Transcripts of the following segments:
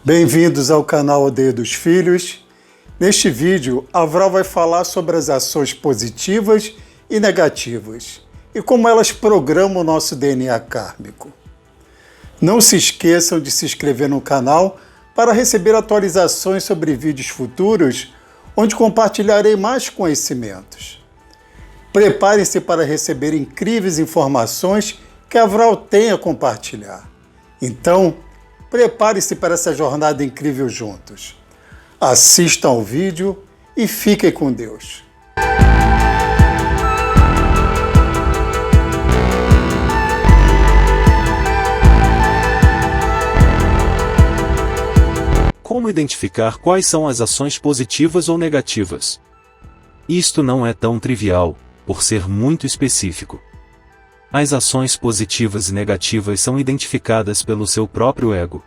Bem-vindos ao canal Aldeia dos Filhos. Neste vídeo, Avral vai falar sobre as ações positivas e negativas e como elas programam o nosso DNA kármico. Não se esqueçam de se inscrever no canal para receber atualizações sobre vídeos futuros, onde compartilharei mais conhecimentos. Preparem-se para receber incríveis informações que Avral tem a compartilhar. Então, prepare-se para essa jornada incrível juntos. Assistam ao vídeo e fiquem com Deus. Como identificar quais são as ações positivas ou negativas? Isto não é tão trivial, por ser muito específico. As ações positivas e negativas são identificadas pelo seu próprio ego.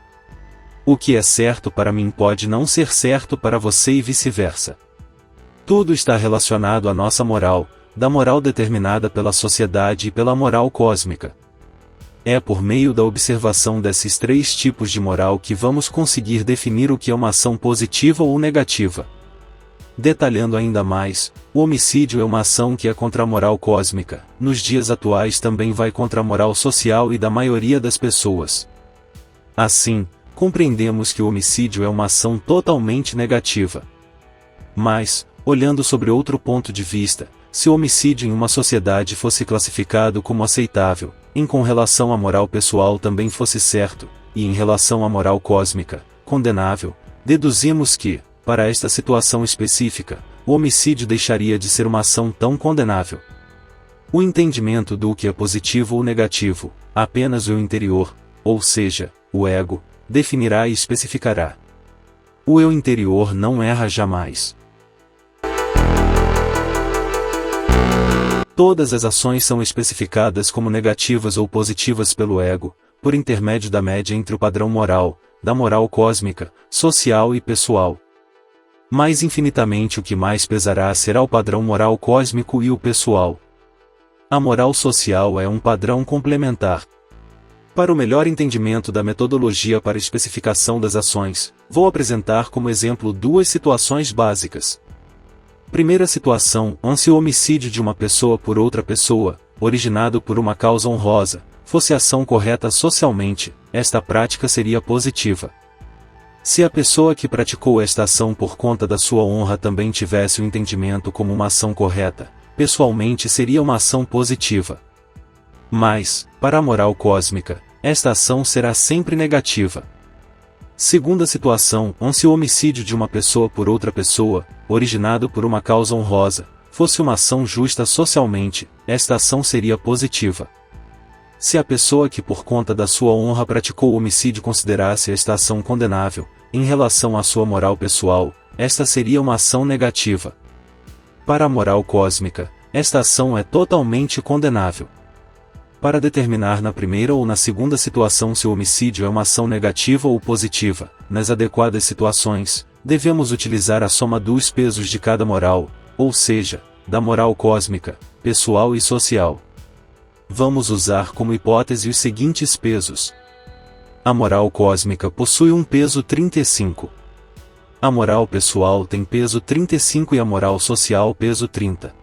O que é certo para mim pode não ser certo para você e vice-versa. Tudo está relacionado à nossa moral, da moral determinada pela sociedade e pela moral cósmica. É por meio da observação desses três tipos de moral que vamos conseguir definir o que é uma ação positiva ou negativa. Detalhando ainda mais, o homicídio é uma ação que é contra a moral cósmica, nos dias atuais também vai contra a moral social e da maioria das pessoas. Assim, compreendemos que o homicídio é uma ação totalmente negativa. Mas, olhando sobre outro ponto de vista, se o homicídio em uma sociedade fosse classificado como aceitável, com relação à moral pessoal também fosse certo, e em relação à moral cósmica, condenável, deduzimos que, para esta situação específica, o homicídio deixaria de ser uma ação tão condenável. O entendimento do que é positivo ou negativo, apenas o eu interior, ou seja, o ego, definirá e especificará. O eu interior não erra jamais. Todas as ações são especificadas como negativas ou positivas pelo ego, por intermédio da média entre o padrão moral, da moral cósmica, social e pessoal. Mas infinitamente o que mais pesará será o padrão moral cósmico e o pessoal. A moral social é um padrão complementar. Para o melhor entendimento da metodologia para especificação das ações, vou apresentar como exemplo duas situações básicas. Primeira situação, se o homicídio de uma pessoa por outra pessoa, originado por uma causa honrosa, fosse ação correta socialmente, esta prática seria positiva. Se a pessoa que praticou esta ação por conta da sua honra também tivesse o entendimento como uma ação correta, pessoalmente seria uma ação positiva. Mas, para a moral cósmica, esta ação será sempre negativa. Segunda situação, se o homicídio de uma pessoa por outra pessoa, originado por uma causa honrosa, fosse uma ação justa socialmente, esta ação seria positiva. Se a pessoa que por conta da sua honra praticou o homicídio considerasse esta ação condenável, em relação à sua moral pessoal, esta seria uma ação negativa. Para a moral cósmica, esta ação é totalmente condenável. Para determinar na primeira ou na segunda situação se o homicídio é uma ação negativa ou positiva, nas adequadas situações, devemos utilizar a soma dos pesos de cada moral, ou seja, da moral cósmica, pessoal e social. Vamos usar como hipótese os seguintes pesos. A moral cósmica possui um peso 35. A moral pessoal tem peso 35 e a moral social peso 30.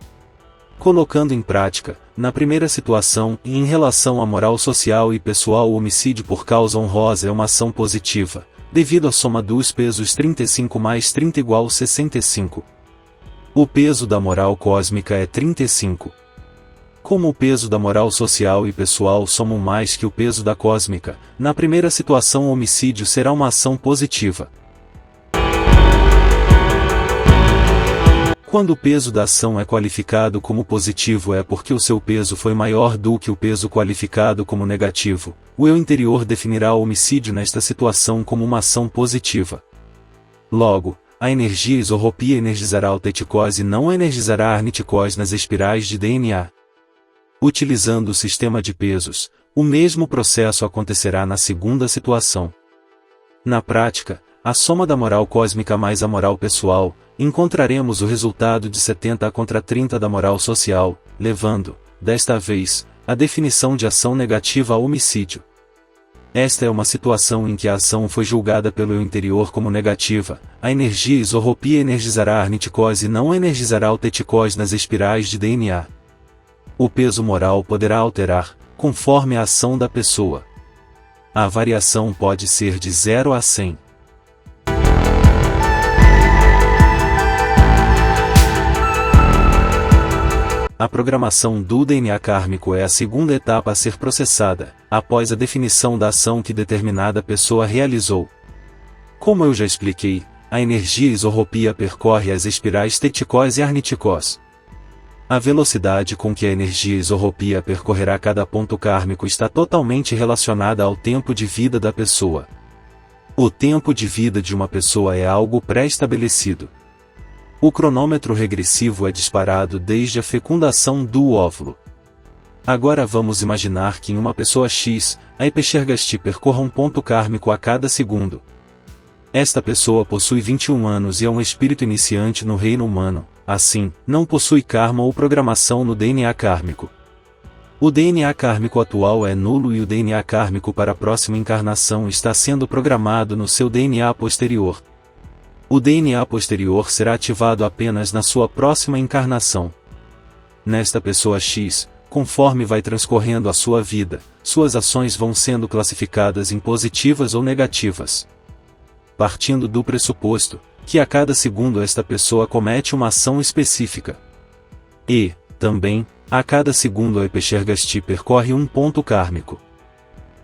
Colocando em prática, na primeira situação, em relação à moral social e pessoal, o homicídio por causa honrosa é uma ação positiva, devido à soma dos pesos 35 mais 30 igual 65. O peso da moral cósmica é 35. Como o peso da moral social e pessoal somam mais que o peso da cósmica, na primeira situação o homicídio será uma ação positiva. Quando o peso da ação é qualificado como positivo é porque o seu peso foi maior do que o peso qualificado como negativo. O eu interior definirá o homicídio nesta situação como uma ação positiva. Logo, a energia isorropia energizará o teticose e não energizará a arniticose nas espirais de DNA. Utilizando o sistema de pesos, o mesmo processo acontecerá na segunda situação. Na prática, a soma da moral cósmica mais a moral pessoal, encontraremos o resultado de 70 contra 30 da moral social, levando, desta vez, a definição de ação negativa a homicídio. Esta é uma situação em que a ação foi julgada pelo eu interior como negativa. A energia isorropia energizará a arniticose e não energizará o teticose nas espirais de DNA. O peso moral poderá alterar, conforme a ação da pessoa. A variação pode ser de 0 a 100. A programação do DNA kármico é a segunda etapa a ser processada, após a definição da ação que determinada pessoa realizou. Como eu já expliquei, a energia isorropia percorre as espirais teticose e arniticose. A velocidade com que a energia isorropia percorrerá cada ponto kármico está totalmente relacionada ao tempo de vida da pessoa. O tempo de vida de uma pessoa é algo pré-estabelecido. O cronômetro regressivo é disparado desde a fecundação do óvulo. Agora vamos imaginar que em uma pessoa X, a Epexergasti percorra um ponto kármico a cada segundo. Esta pessoa possui 21 anos e é um espírito iniciante no reino humano, assim, não possui karma ou programação no DNA kármico. O DNA kármico atual é nulo e o DNA kármico para a próxima encarnação está sendo programado no seu DNA posterior. O DNA posterior será ativado apenas na sua próxima encarnação. Nesta pessoa X, conforme vai transcorrendo a sua vida, suas ações vão sendo classificadas em positivas ou negativas. Partindo do pressuposto que a cada segundo esta pessoa comete uma ação específica. E, também, a cada segundo a Epexergasti percorre um ponto kármico.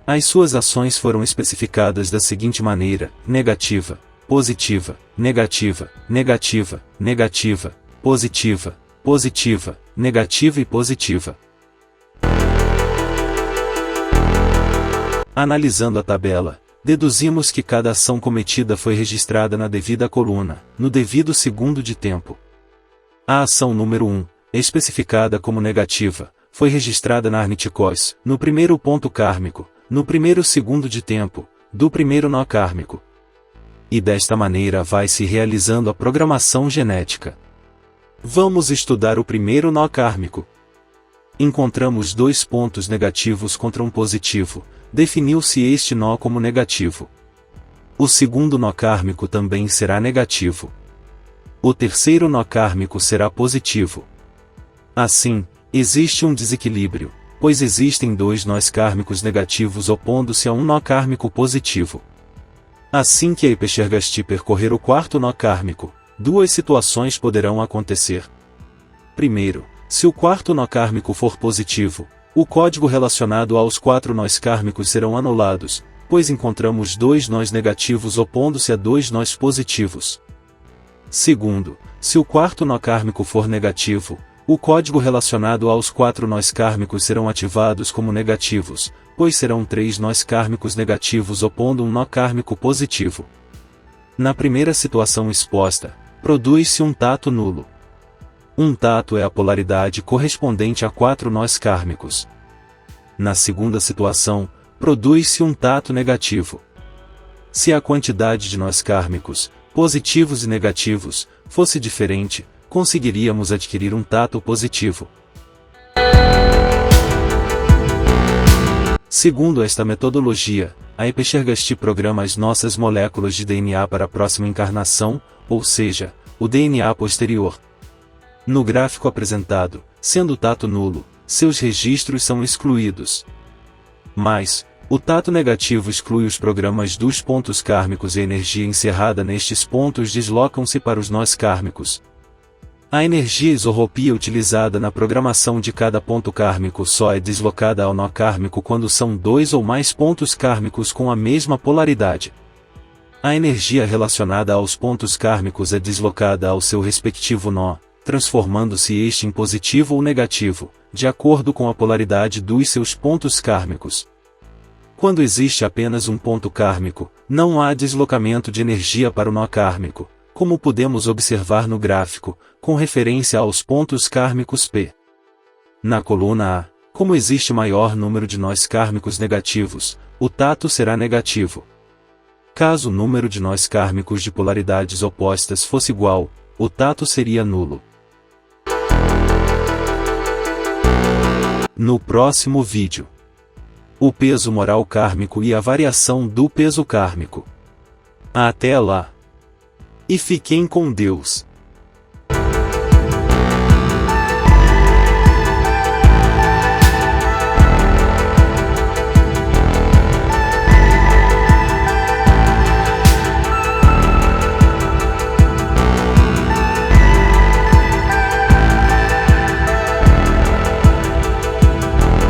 As suas ações foram especificadas da seguinte maneira: negativa, positiva, negativa, negativa, negativa, positiva, positiva, negativa e positiva. Analisando a tabela, deduzimos que cada ação cometida foi registrada na devida coluna, no devido segundo de tempo. A ação número 1, especificada como negativa, foi registrada na arniticose, no primeiro ponto kármico, no primeiro segundo de tempo, do primeiro nó kármico. E desta maneira vai se realizando a programação genética. Vamos estudar o primeiro nó kármico. Encontramos 2 pontos negativos contra um positivo, definiu-se este nó como negativo. O segundo nó kármico também será negativo. O terceiro nó kármico será positivo. Assim, existe um desequilíbrio, pois existem 2 nós kármicos negativos opondo-se a um nó kármico positivo. Assim que a Epexergasti percorrer o quarto nó kármico, 2 situações poderão acontecer. Primeiro, se o quarto nó kármico for positivo, o código relacionado aos 4 nós kármicos serão anulados, pois encontramos 2 nós negativos opondo-se a 2 nós positivos. Segundo, se o quarto nó kármico for negativo, o código relacionado aos 4 nós kármicos serão ativados como negativos, pois serão 3 nós kármicos negativos opondo um nó kármico positivo. Na primeira situação exposta, produz-se um tato nulo. Um tato é a polaridade correspondente a 4 nós kármicos. Na segunda situação, produz-se um tato negativo. Se a quantidade de nós kármicos, positivos e negativos, fosse diferente, conseguiríamos adquirir um tato positivo. Segundo esta metodologia, a Epexergasti programa as nossas moléculas de DNA para a próxima encarnação, ou seja, o DNA posterior. No gráfico apresentado, sendo o tato nulo, seus registros são excluídos. Mas, o tato negativo exclui os programas dos pontos kármicos e a energia encerrada nestes pontos deslocam-se para os nós kármicos. A energia isorropia utilizada na programação de cada ponto kármico só é deslocada ao nó kármico quando são 2 ou mais pontos kármicos com a mesma polaridade. A energia relacionada aos pontos kármicos é deslocada ao seu respectivo nó, transformando-se este em positivo ou negativo, de acordo com a polaridade dos seus pontos kármicos. Quando existe apenas um ponto kármico, não há deslocamento de energia para o nó kármico, como podemos observar no gráfico, com referência aos pontos kármicos P. Na coluna A, como existe maior número de nós kármicos negativos, o tato será negativo. Caso o número de nós kármicos de polaridades opostas fosse igual, o tato seria nulo. No próximo vídeo, o peso moral kármico e a variação do peso kármico. Até lá! E fiquem com Deus!